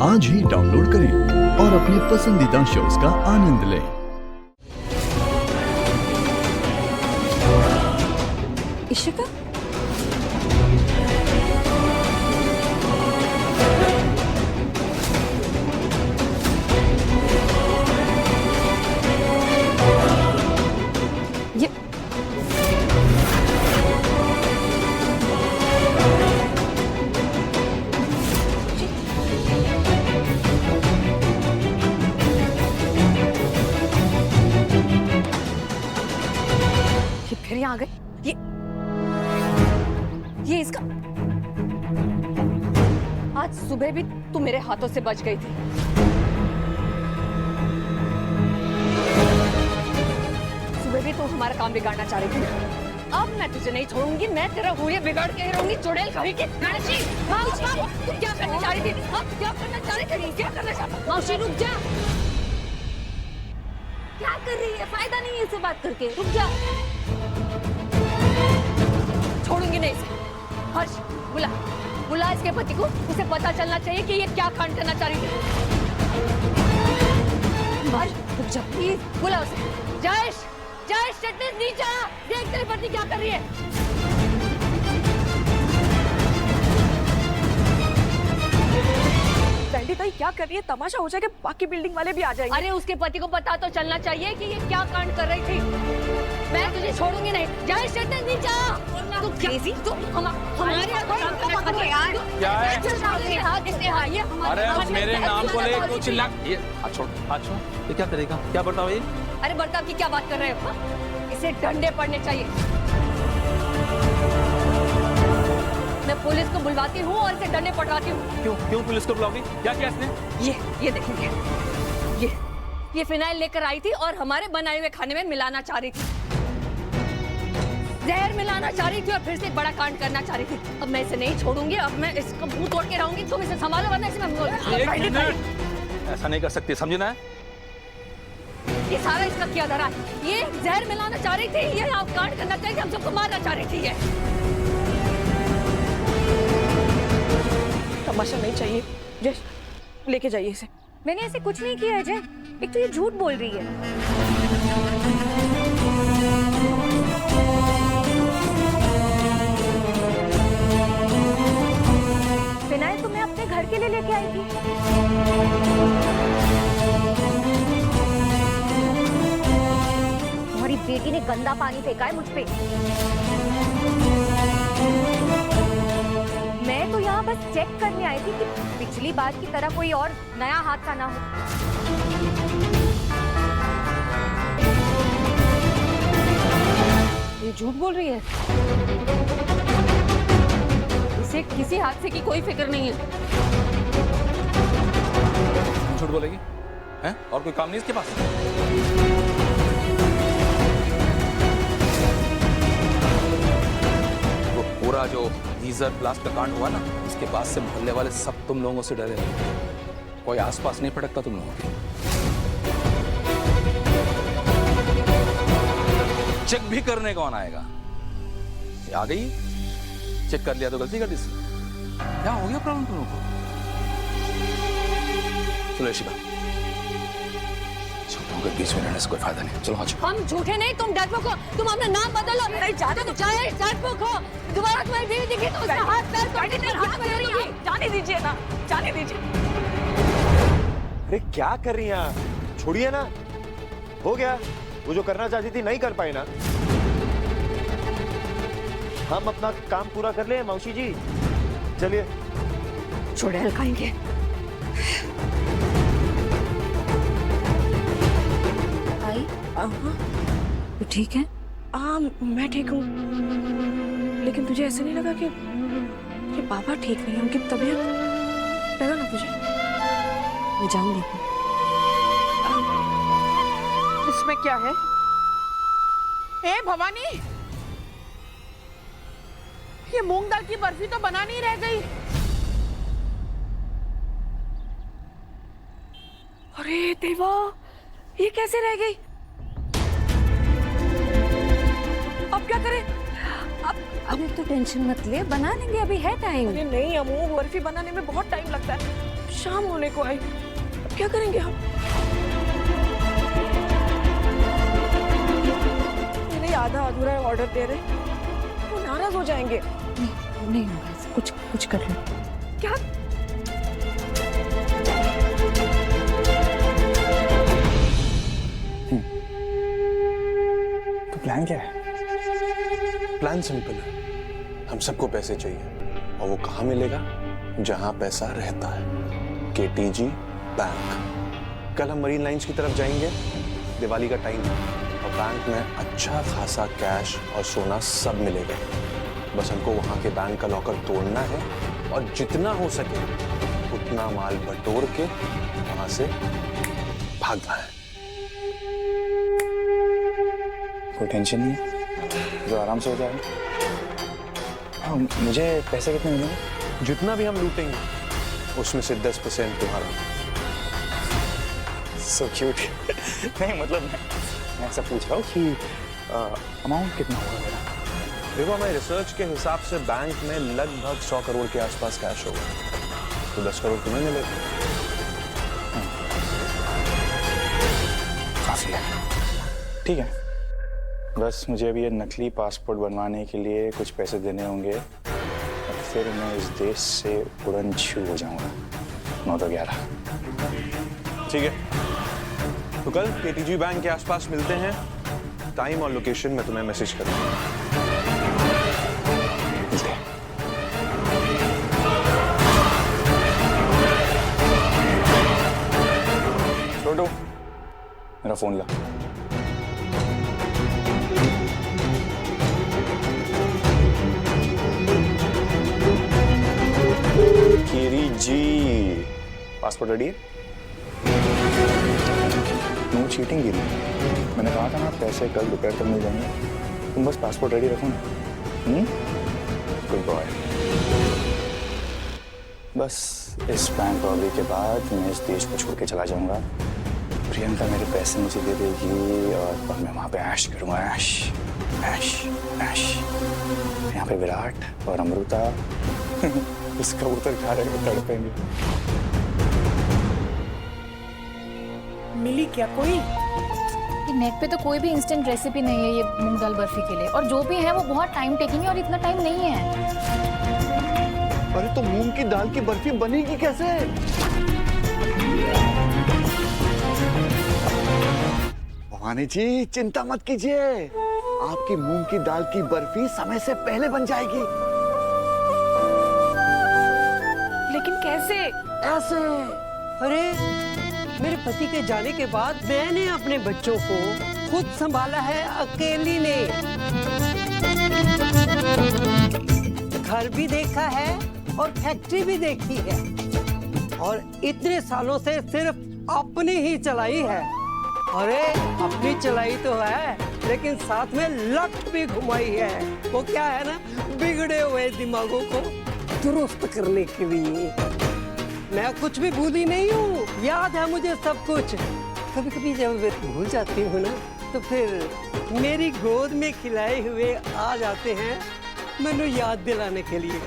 आज ही डाउनलोड करें और अपने पसंदीदा शोज का आनंद लें। इशिका, ये फिर यहाँ आ गए। ये इसका आज सुबह भी तू मेरे हाथों से बच गई थी। सुबह भी तू हमारा काम बिगाड़ना चाह रही थी। अब मैं तुझे नहीं छोड़ूंगी, मैं तेरा हुलिया बिगाड़ के ही रहूंगी। चुड़ैल कहीं की मौसी, तू क्या करना चाह रही थी? क्या करना चाह रही थी? क्या करना चाह रही? मौसी रुक जा। क्या कर रही है? फायदा नहीं है इससे बात करके। रुक जा। छोड़ूंगी नहीं इसे। हर्ष, बुला इसके पति को। उसे पता चलना चाहिए कि ये क्या कांड करना चाह रही थी। हर्ष, रुक जा प्लीज। बुला उसे। जयेश, नीचे आ। देख तेरी पत्नी क्या कर रही है। ताई क्या कर रही है? तमाशा हो जाएगा, बाकी बिल्डिंग वाले भी आ जाएंगे। अरे उसके पति को पता तो चलना चाहिए कि ये क्या कांड कर रही थी। मैं तुझे छोड़ूंगी नहीं। जय श्रीधर नीचे आ। तू क्रेजी, तू हमारे क्या है? अरे मेरे नाम को ले कुछ चिल्ला। ये हाथ छोड़। ये क्या करेगा? क्या बर्ताव है? अरे बर्ताव की क्या बात कर रहे हो? इसे डंडे पड़ने चाहिए। मैं पुलिस को बुलवाती हूँ और इसे डंडे पड़वाती हूँ। क्यों पुलिस को बुलाओगी? क्या किया इसने? ये देखेंगे। ये फिनाइल लेकर आई थी और हमारे बनाए हुए खाने में मिलाना चाह रही थी। जहर मिलाना चाह रही थी और फिर से एक बड़ा कांड करना चाह रही थी। अब मैं इसे नहीं छोड़ूंगी। अब मैं इसको मुंह तोड़ के रहूंगी। तुम इसे संभालो वरना इसे मैं ऐसा नहीं कर सकती, समझना है? ये सारा इसका किया धरा। ये जहर मिलाना चाह रही थी। ये आप कांड करना चाहिए। हम सबको मारना चाह रही थी। ये तमाशा नहीं चाहिए। जय, लेके जाइए इसे। मैंने ऐसे कुछ नहीं किया है जय। एक तो ये झूठ बोल रही है। फिनाइल तो मैं अपने घर के लिए लेके आई थी। तुम्हारी बेटी ने गंदा पानी फेंका है मुझ पे। मैं तो यहाँ बस चेक करने आई थी कि पिछली बार की तरह कोई और नया हादसा ना हो। ये झूठ बोल रही है। इसे किसी हादसे की कोई फिक्र नहीं है। झूठ बोलेगी? हैं? और कोई काम नहीं इसके पास? वो पूरा जो गीजर ब्लास्ट का कांड हुआ ना, इसके बाद से मोहल्ले वाले सब तुम लोगों से डरे रहे। कोई आसपास नहीं फटकता तुम लोगों के। चेक भी करने कौन आएगा? ये आ गई, चेक कर लिया तो गलती कर दी। क्या हो गया प्रॉब्लम तुम लोगों को? चलो इशिका, बीच में रहने से कोई फायदा नहीं। चलो हम झूठे नहीं, तुम डरपोक हो। तुम अपना नाम बदलो। डरपोक हो। दोबारा तुम्हारी बीवी दिखी तो उसका हाथ पैर जाने दीजिए ना, जाने दीजिए। अरे क्या कर रही हैं? छोड़िए ना। हो गया, वो जो करना चाहती थी नहीं कर पाए ना। हम अपना काम पूरा कर ले मौसी जी। चलिए। चुड़ैल खाएंगे। तो ठीक है। मैं ठीक हूँ, लेकिन तुझे ऐसा नहीं लगा कि पापा ठीक नहीं है? उनकी तबीयत लगा ना तुझे? मैं जाऊंगी। इसमें क्या है? ए भवानी, ये मूंग दाल की बर्फी तो बना नहीं रह गई। अरे देवा, ये कैसे रह गई? अब क्या करें? अरे तो टेंशन मत ले, बना लेंगे, अभी है टाइम। अरे नहीं अम्मू, बर्फी बनाने में बहुत टाइम लगता है। शाम होने को आई, अब क्या करेंगे हम? पहले आधा अधूरा ऑर्डर दे रहे, वो नाराज हो जाएंगे। नहीं होगा, कुछ कर लो। क्या? तो प्लान क्या है? प्लान सिंपल है, हम सबको पैसे चाहिए और वो कहाँ मिलेगा? जहां पैसा रहता है, केटीजी बैंक। कल हम मरीन लाइंस की तरफ जाएंगे, दिवाली का टाइम है और बैंक में अच्छा खासा कैश और सोना सब मिलेगा। बस हमको वहां के बैंक का लॉकर तोड़ना है और जितना हो सके उतना माल बटोर के वहां से भागना है। कोई टेंशन नहीं है, जो आराम से हो जाएगा। हाँ, मुझे पैसे कितने मिलेंगे? जितना भी हम लूटेंगे उसमें से 10% तुम्हारा। So cute. नहीं मतलब मैं ऐसा पूछ रहा हूँ कि अमाउंट कितना होगा मेरा? देखो, हमारे रिसर्च के हिसाब से बैंक में लगभग 100 करोड़ के आसपास कैश होगा, तो 10 करोड़ तुम्हें मिलेगा। काफी है, ठीक है। बस मुझे अभी ये नकली पासपोर्ट बनवाने के लिए कुछ पैसे देने होंगे और फिर मैं इस देश से उड़न छू हो जाऊंगा। 9 तो 11। ठीक है, तो कल केटीजी बैंक के आसपास मिलते हैं। टाइम और लोकेशन मैं तुम्हें मैसेज करूंगा। मिलते हैं। छोटू, मेरा फोन ला। कीरी जी, पासपोर्ट रेडी है? नो चीटिंग गिरी। मैंने कहा था ना पैसे कल दोपहर तक मिल जाएंगे। तुम बस पासपोर्ट रेडी रखो ना। Good boy. बस इस बैंक रॉबरी के बाद मैं इस देश को छोड़ के चला जाऊंगा। प्रियंका मेरे पैसे मुझे दे देगी और मैं वहां पे ऐश करूंगा। ऐश ऐश ऐश। यहाँ पे विराट और अमृता उस कबूतर खा रहे हैं, तड़पेंगे। मिली क्या कोई? ये नेट पे तो कोई भी इंस्टेंट रेसिपी नहीं है ये मूंग दाल बर्फी के लिए, और जो भी है वो बहुत टाइम टेकिंग है और इतना टाइम नहीं है। अरे तो मूंग की दाल की बर्फी बनेगी कैसे? भवानी जी चिंता मत कीजिए, आपकी मूंग की दाल की बर्फी समय से पहले बन जाएगी। लेकिन कैसे? ऐसे। अरे मेरे पति के जाने के बाद मैंने अपने बच्चों को खुद संभाला है, अकेली ने। घर भी देखा है और फैक्ट्री भी देखी है और इतने सालों से सिर्फ अपनी ही चलाई है। अरे अपनी चलाई तो है लेकिन साथ में लट भी घुमाई है। वो क्या है ना, बिगड़े हुए दिमागों को दुरुस्त करने के लिए। मैं कुछ भी भूली नहीं हूँ, याद है मुझे सब कुछ। कभी कभी जब भूल जाती हूँ ना तो फिर मेरी गोद में खिलाए हुए आ जाते हैं मैंने याद दिलाने के लिए।